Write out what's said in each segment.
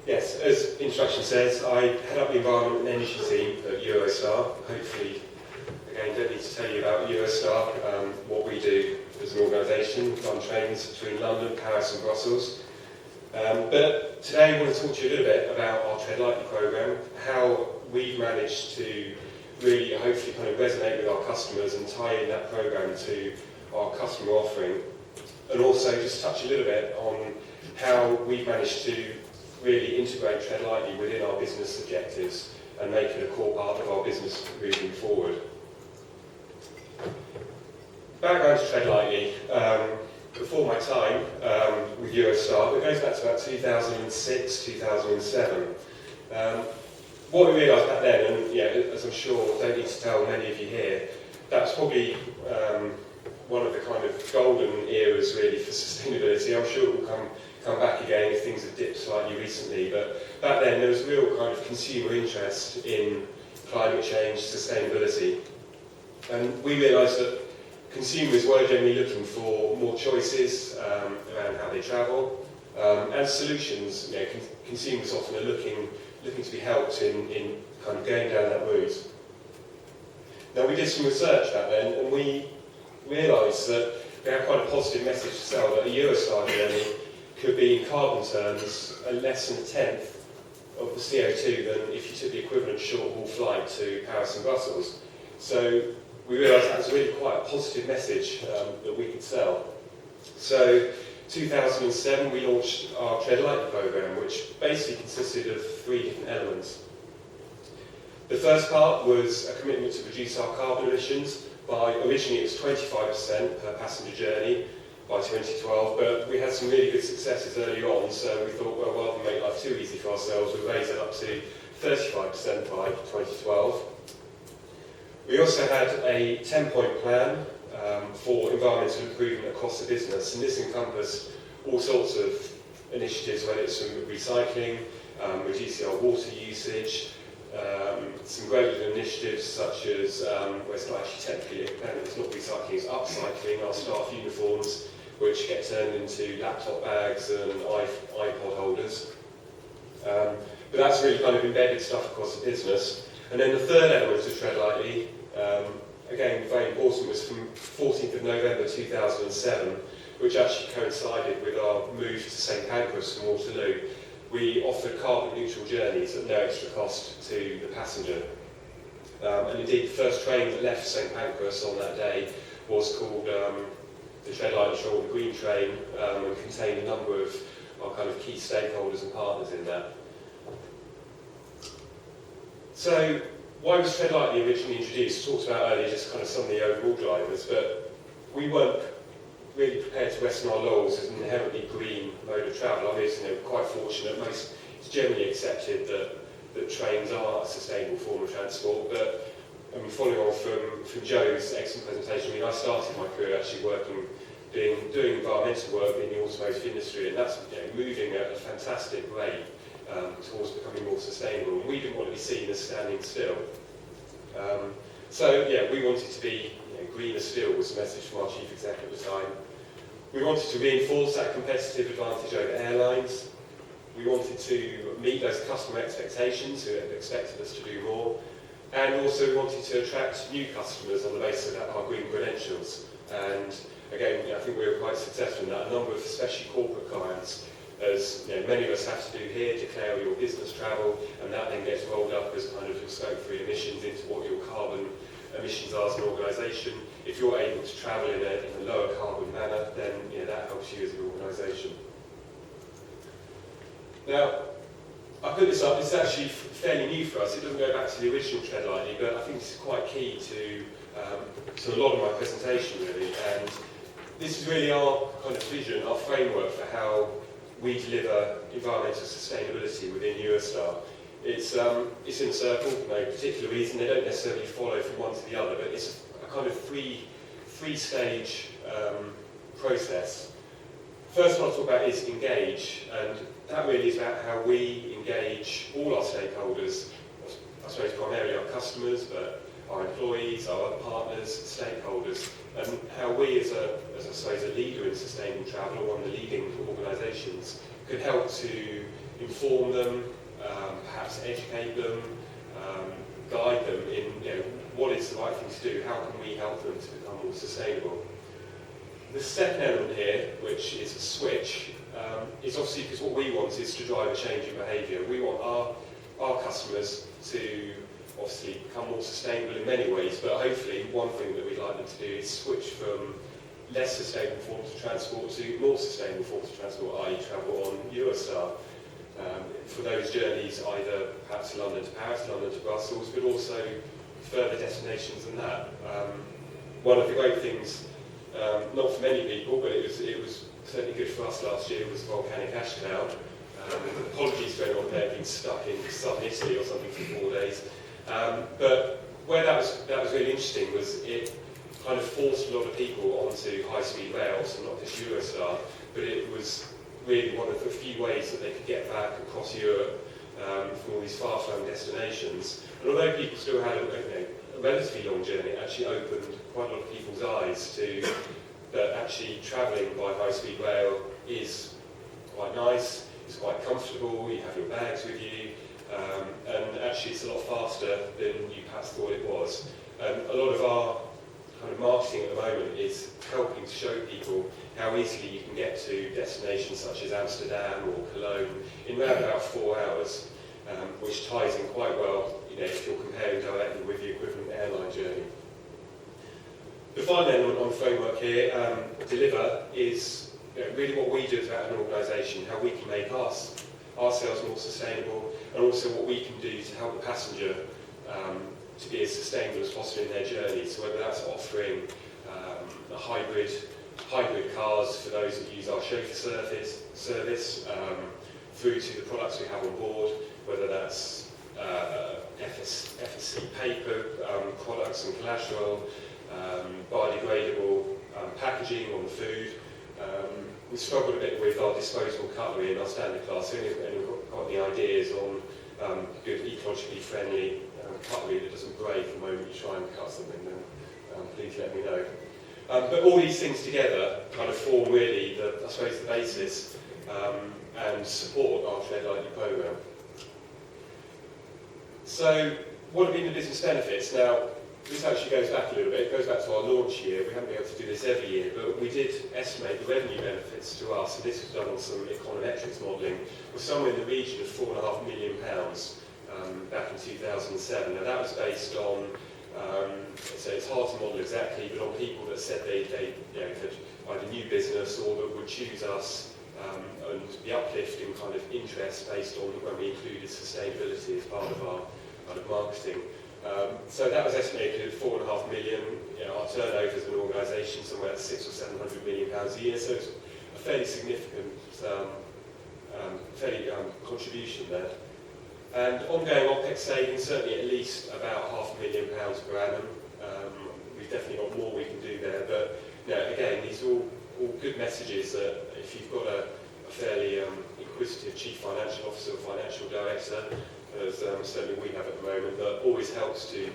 Yes, as the introduction says, I head up the Environment and Energy team at Eurostar. Hopefully, again, don't need to tell you about Eurostar, what we do as an organisation, run trains between London, Paris and Brussels. But today I want to talk to you a little bit about our Tread Lightly programme, how we've managed to really hopefully kind of resonate with our customers and tie in that programme to our customer offering, and also just touch a little bit on how we've managed to really integrate Tread Lightly within our business objectives and make it a core part of our business moving forward. Background to Tread Lightly. Before my time with Eurostar, it goes back to about 2006, 2007. What we realised back then, and as I'm sure, don't need to tell many of you here, that's probably one of the kind of golden eras really for sustainability. I'm sure it will come back again if things have dipped slightly recently, but back then there was real kind of consumer interest in climate change, sustainability, and we realised that consumers were generally looking for more choices around how they travel, and solutions. Consumers often are looking to be helped in kind of going down that route. Now, we did some research back then, and we realised that we had quite a positive message to sell, that a Eurostar journey could be, in carbon terms, less than a tenth of the CO2 than if you took the equivalent short-haul flight to Paris and Brussels. So we realised that was really quite a positive message that we could sell. So 2007 we launched our Tread Lightly programme, which basically consisted of 3 different elements. The first part was a commitment to reduce our carbon emissions by, originally it was 25% per passenger journey by 2012, but we had some really good successes early on, so we thought, well, rather than make life too easy for ourselves, we'll raise it up to 35% by 2012. We also had a 10-point plan for environmental improvement across the business, and this encompassed all sorts of initiatives, whether it's from recycling, reducing our water usage, some great little initiatives such as, well, it's not actually technically it's not recycling, it's upcycling our staff uniforms, which get turned into laptop bags and iPod holders. But that's really kind of embedded stuff across the business. And then the third element of Tread Lightly, again very important, was from 14th of November 2007, which actually coincided with our move to St Pancras from Waterloo. We offered carbon neutral journeys at no extra cost to the passenger. And indeed the first train that left St Pancras on that day was called the Tread Lightly Shoulder Green Train, and contained a number of our kind of key stakeholders and partners in that. So why was Tread Lightly originally introduced? I talked about earlier just kind of some of the overall drivers, but we weren't really prepared to rest on our laurels as an inherently green mode of travel. I mean, we're quite fortunate. It's generally accepted that trains are a sustainable form of transport, but I mean, following on from Joe's excellent presentation, I mean, I started my career actually doing environmental work in the automotive industry, and that's moving at a fantastic rate towards becoming more sustainable, and we didn't want to be seen as standing still. So we wanted to be greener still, was the message from our chief exec at the time. We wanted to reinforce that competitive advantage over airlines. We wanted to meet those customer expectations who had expected us to do more, and also we wanted to attract new customers on the basis of our green credentials. And again, I think we were quite successful in that. A number of especially corporate clients, as many of us have to do here, declare your business travel, and that then gets rolled up as kind of your scope 3 emissions into what your carbon emissions are as an organisation. If you're able to travel in a lower carbon manner, then that helps you as an organisation. Now, I put this up, this is actually fairly new for us. It doesn't go back to the original Tread Lightly, but I think this is quite key to a lot of my presentation really. And this is really our kind of vision, our framework for how we deliver environmental sustainability within Eurostar. It's in a circle for no particular reason. They don't necessarily follow from one to the other, but it's a kind of three-stage process. First one I'll talk about is engage, and that really is about how we engage all our stakeholders, I suppose primarily our customers, but our employees, our other partners, stakeholders, and how we as I suppose a leader in sustainable travel, or one of the leading organisations, could help to inform them, perhaps educate them, guide them in what is the right thing to do, how can we help them to become more sustainable. The second element here, which is a switch, is obviously because what we want is to drive a change in behaviour. We want our customers to obviously become more sustainable in many ways, but hopefully one thing that we'd like them to do is switch from less sustainable forms of transport to more sustainable forms of transport, i.e. travel on Eurostar. For those journeys, either perhaps London to Paris, London to Brussels, but also further destinations than that. One of the great things, not for many people, but it was certainly good for us last year, was volcanic ash cloud. Apologies for anyone there being stuck in southern Italy or something for 4 days. But where that was really interesting was it kind of forced a lot of people onto high-speed rail, so not just Eurostar, but it was really one of the few ways that they could get back across Europe from all these far-flung destinations. And although people still had a relatively long journey, it actually opened quite a lot of people's eyes to that actually travelling by high-speed rail is quite nice, it's quite comfortable, you have your bags with you, and actually it's a lot faster than you perhaps thought it was. A lot of our kind of marketing at the moment is helping to show people how easily you can get to destinations such as Amsterdam or Cologne in around about 4 hours, which ties in quite well, if you're comparing directly with the equivalent airline journey. The final element on the framework here, deliver, is really what we do as an organisation, how we can make ourselves more sustainable, and also what we can do to help the passenger to be as sustainable as possible in their journey. So whether that's offering a hybrid cars for those that use our chauffeur service, through to the products we have on board, whether that's FSC paper products and collateral, biodegradable packaging on the food. We struggled a bit with our disposable cutlery in our standard class. So if anyone's got any ideas on good ecologically friendly cutlery that doesn't break the moment you try and cut something, then please let me know. But all these things together kind of form really, I suppose, the basis and support our Tread Lightly programme. So what have been the business benefits? Now, this actually goes back a little bit. It goes back to our launch year. We haven't been able to do this every year, but we did estimate the revenue benefits to us, and this was done on some econometrics modelling, was somewhere in the region of £4.5 million back in 2007. Now that was based on, so it's hard to model exactly, but on people that said they had either new business or that would choose us, and the uplift in kind of interest based on when we included sustainability as part of our kind of marketing. So that was estimated at £4.5 million. Our turnover as an organisation somewhere at £600 or £700 million a year, so it's a fairly significant contribution there. And ongoing OPEX savings, certainly at least about £500,000 per annum. We've definitely got more we can do there, but again, these are all good messages that if you've got a fairly inquisitive chief financial officer or financial director, as certainly we have at the moment, that always helps to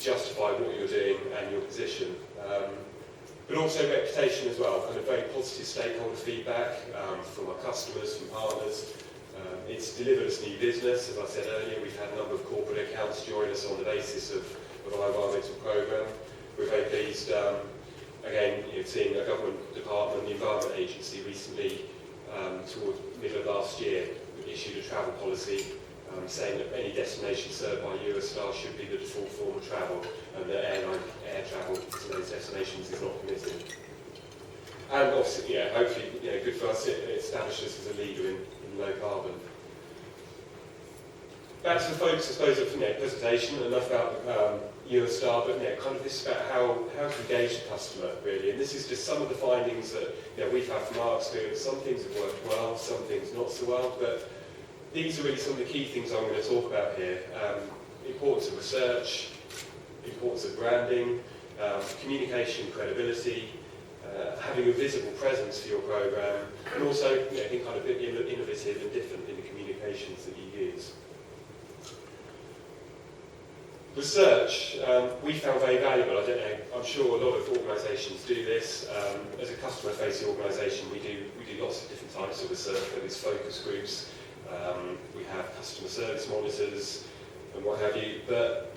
justify what you're doing and your position. But also reputation as well, kind of very positive stakeholder feedback from our customers, from partners. It's delivered us new business. As I said earlier, we've had a number of corporate accounts join us on the basis of our environmental programme. We're very pleased, again, seeing a government department, the Environment Agency, recently, towards the middle of last year, issued a travel policy saying that any destination served by Eurostar should be the default form of travel, and that air travel to those destinations is not permitted. And obviously, hopefully, good for us, it establishes us as a leader in low carbon. Back to the focus, I suppose, of presentation, enough about Eurostar, but kind of this is about how to engage the customer, really. And this is just some of the findings that we've had from our experience. Some things have worked well, some things not so well, but these are really some of the key things I'm going to talk about here. Importance of research, importance of branding, communication, credibility, having a visible presence for your programme, and also being kind of a bit innovative and different in the communications that you use. Research, we found very valuable. I'm sure a lot of organisations do this. As a customer-facing organisation, we do lots of different types of research, whether it's focus groups, we have customer service monitors and what have you, but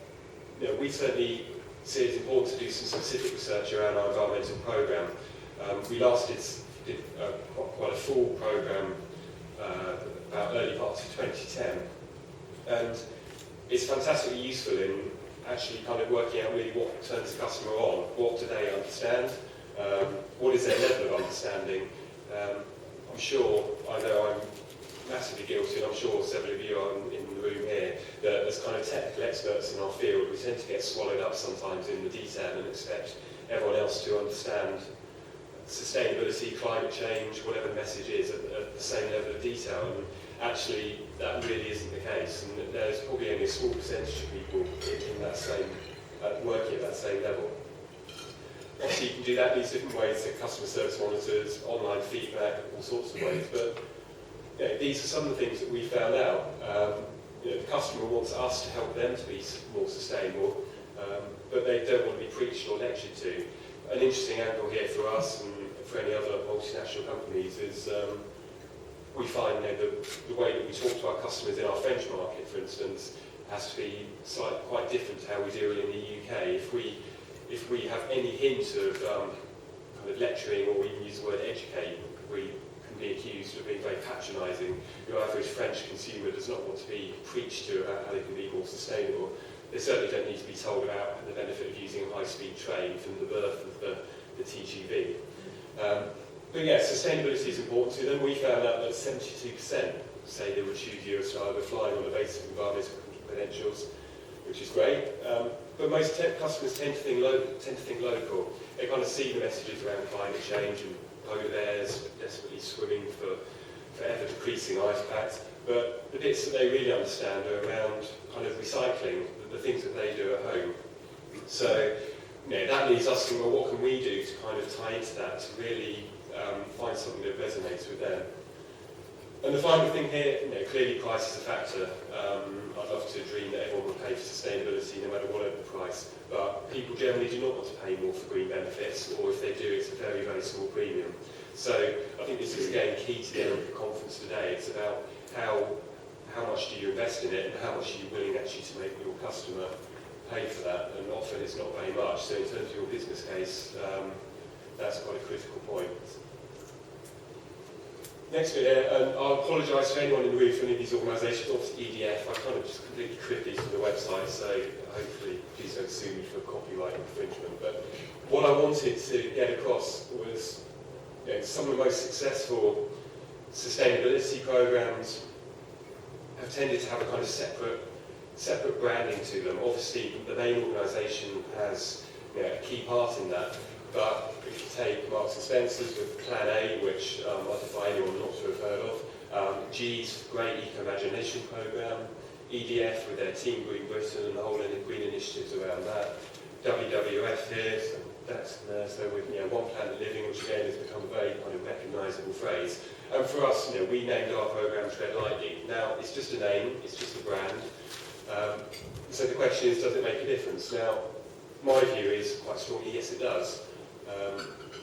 we certainly see it important to do some specific research around our environmental programme. We last did quite a full programme about early parts of 2010, and it's fantastically useful in actually kind of working out really what turns the customer on, what do they understand, what is their level of understanding. I'm sure, I know I'm massively guilty, and I'm sure several of you are in the room here, that as kind of technical experts in our field, we tend to get swallowed up sometimes in the detail and expect everyone else to understand sustainability, climate change, whatever the message is, at the same level of detail. And actually, that really isn't the case. And there's probably only a small percentage of people in that same, working at that same level. Obviously, you can do that in these different ways, so customer service monitors, online feedback, all sorts of ways. But these are some of the things that we found out. The customer wants us to help them to be more sustainable, but they don't want to be preached or lectured to. An interesting angle here for us and for any other multinational companies is we find the way that we talk to our customers in our French market, for instance, has to be quite different to how we do it in the UK. If we have any hint of kind of lecturing, or even use the word educate, we can be accused of being very patronising. Your average French consumer does not want to be preached to about how they can be more sustainable. They certainly don't need to be told about the benefit of using a high-speed train from the birth of the TGV. But yeah, sustainability is important to them. We found out that 72% say they would choose Eurostar over flying on the basis of environmental credentials, which is great. But most customers tend to think local. They kind of see the messages around climate change and polar bears desperately swimming for ever decreasing ice packs. But the bits that they really understand are around kind of recycling, the things that they do at home. So that leads us to, well, what can we do to kind of tie into that, to really find something that resonates with them. And the final thing here, clearly price is a factor. I'd love to dream that everyone would pay for sustainability no matter what the price, but people generally do not want to pay more for green benefits, or if they do, it's a very, very small premium. So I think this is again key to the end of the conference today. It's about how much do you invest in it, and how much are you willing actually to make your customer pay for that, and often it's not very much. So in terms of your business case, that's quite a critical point. Next bit here, and I'll apologise to anyone in the room for any of these organisations. Obviously EDF, I kind of just completely cribbed these from the website, so hopefully please don't sue me for copyright infringement. But what I wanted to get across was some of the most successful sustainability programmes have tended to have a kind of separate branding to them. Obviously the main organisation has a key part in that. But if you take Marks and Spencer's with Plan A, which I defy anyone not to have heard of, G's great Eco-Imagination programme, EDF with their Team Green Britain and the whole green initiatives around that, WWF here, so that's there, so with One Planet Living, which again has become a very kind of recognisable phrase. And for us, we named our programme Tread Lightly. Now, it's just a name, it's just a brand. So the question is, does it make a difference? Now, my view is quite strongly, yes, it does.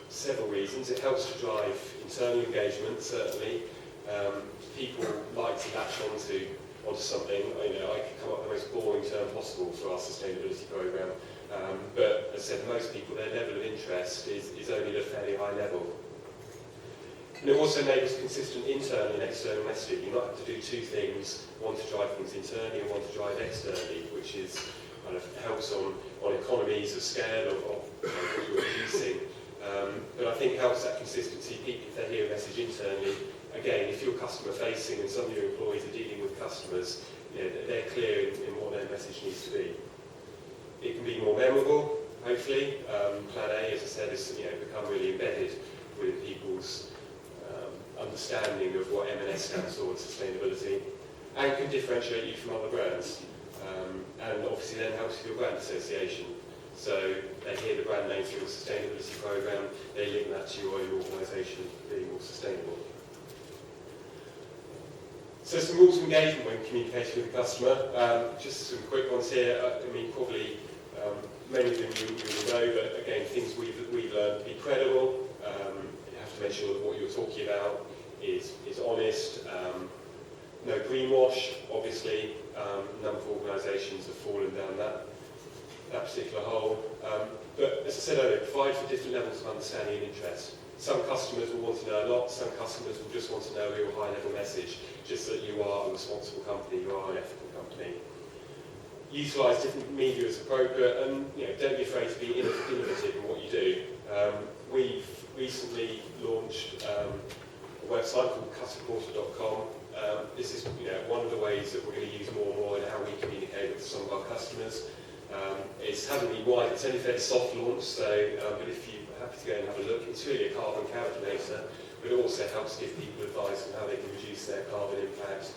Several reasons. It helps to drive internal engagement, certainly. People like to latch onto something. I could come up with the most boring term possible for our sustainability programme. But as I said, most people, their level of interest is only at a fairly high level. And it also enables consistent internal and external messaging. You not have to do two things, one to drive things internally and one to drive externally, which is kind of helps on economies of scale of what you're producing. But I think it helps that consistency. People, if they hear a message internally, again, if you're customer facing and some of your employees are dealing with customers, they're clear in what their message needs to be. It can be more memorable, hopefully. Plan A, as I said, has become really embedded within people's understanding of what M&S stands for, sustainability, and can differentiate you from other brands. And obviously then helps with your brand association. So they hear the brand name through the sustainability programme, they link that to your own organisation being more sustainable. So some rules of engagement when communicating with the customer. Just some quick ones here. I mean, probably many of them you will know, but again, things we've learned: be credible. You have to make sure that what you're talking about is honest. No greenwash, obviously. A number of organisations have fallen down that particular hole. But as I said earlier, provide for different levels of understanding and interest. Some customers will want to know a lot, some customers will just want to know a real high-level message, just that you are a responsible company, you are an ethical company. Utilise different media as appropriate, and don't be afraid to be innovative in what you do. We've recently launched a website called cutterporter.com. This is one of the ways that we're going to use more and more in how we communicate with some of our customers. It hasn't been wide, it's only fairly soft launch, so but if you're happy to go and have a look, it's really a carbon calculator, but it also helps give people advice on how they can reduce their carbon impact,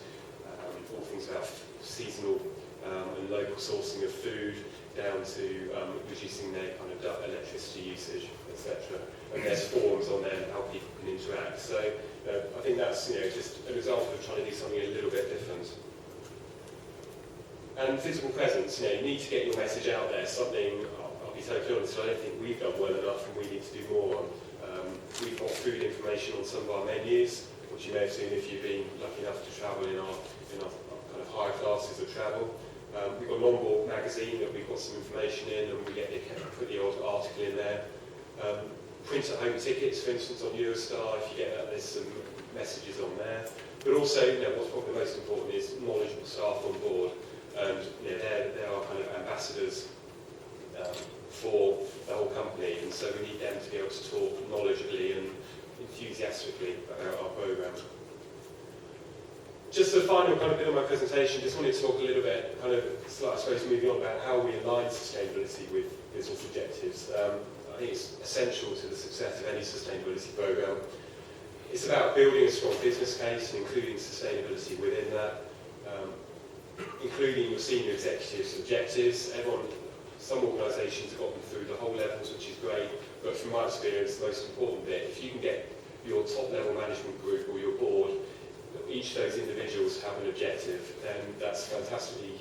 all things about seasonal and local sourcing of food, down to reducing their kind of electricity usage, etc. And there's forums on there and how people can interact. So I think that's just an example of trying to do something a little bit different. And physical presence, you need to get your message out there. Something, I'll be totally honest, I don't think we've done well enough and we need to do more on. We've got food information on some of our menus, which you may have seen if you've been lucky enough to travel in our kind of higher classes of travel. We've got an on-board magazine that we've got some information in, and we put the odd article in there. Print at home tickets, for instance, on Eurostar. If you get that, there's some messages on there. But also, what's probably most important is knowledgeable staff on board. And they're our kind of ambassadors for the whole company, and so we need them to be able to talk knowledgeably and enthusiastically about our programme. Just the final kind of bit of my presentation, just wanted to talk a little bit, kind of, I suppose, moving on about how we align sustainability with business objectives. I think it's essential to the success of any sustainability programme. It's about building a strong business case and including sustainability within that. Including your senior executives' objectives. Some organisations have got them through the whole levels, which is great, but from my experience, the most important bit, if you can get your top-level management group or your board, each of those individuals have an objective, then that's fantastically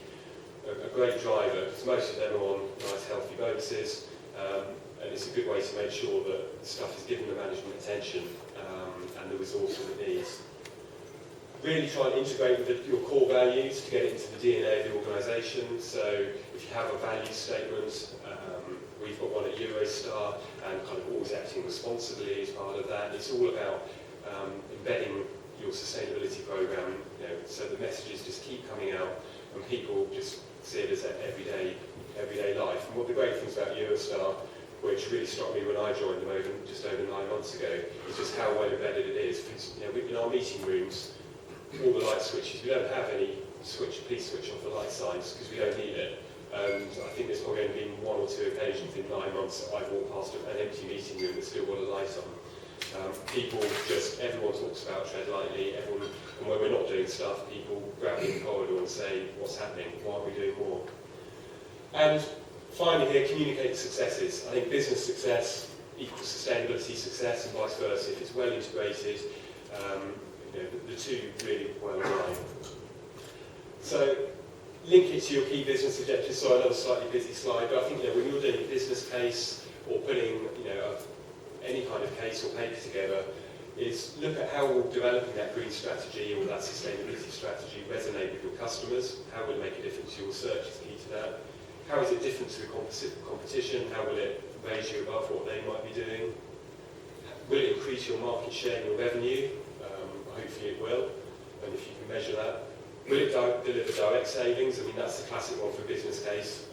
a great driver, because most of them are on nice, healthy bonuses, and it's a good way to make sure that stuff is given the management attention and the resources it needs. Really try and integrate with your core values to get it into the DNA of the organisation. So if you have a value statement, we've got one at Eurostar, and kind of always acting responsibly as part of that. It's all about embedding your sustainability programme, so the messages just keep coming out and people just see it as everyday life. And one of the great things about Eurostar, which really struck me when I joined them just over 9 months ago, is just how well embedded it is. In our meeting rooms, all the light switches, we don't have any please switch off the light signs because we don't need it. And I think there's probably only been 1 or 2 occasions in 9 months that I've walked past an empty meeting room that's still got a light on. Everyone talks about tread lightly, and when we're not doing stuff, people grab me in the corridor and say, what's happening, why aren't we doing more? And finally here, communicate successes. I think business success equals sustainability success and vice versa. If it's well integrated, the two really well align. So, link it to your key business objectives. So another slightly busy slide, but I think when you're doing a business case or putting any kind of case or paper together, is look at how will developing that green strategy or that sustainability strategy resonate with your customers. How will it make a difference to your research is key to that. How is it different to the competition? How will it raise you above what they might be doing? Will it increase your market share and your revenue? Hopefully it will, and if you can measure that. Will it deliver direct savings? I mean, that's the classic one for a business case,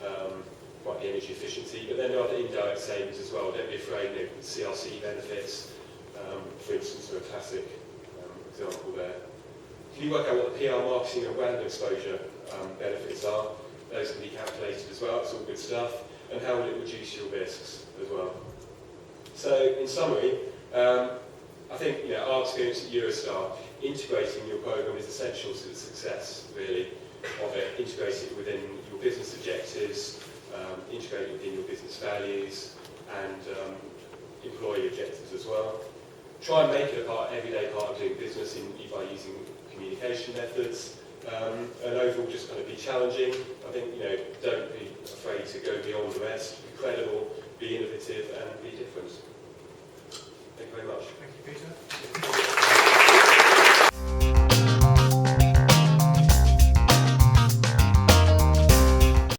might be energy efficiency, but then there are other indirect savings as well. Don't be afraid, CRC benefits, for instance, are a classic example there. Can you work out what the PR, marketing and brand exposure benefits are? Those can be calculated as well, it's all good stuff. And how will it reduce your risks as well? So, in summary, I think our experience at Eurostar, integrating your programme is essential to the success, really, of it. Integrate it within your business objectives, integrate it within your business values, and employee objectives as well. Try and make it everyday part of doing business by using communication methods, and overall just kind of be challenging. I think, don't be afraid to go beyond the rest, be credible, be innovative, and be different. Thank you very much. Thank you, Peter.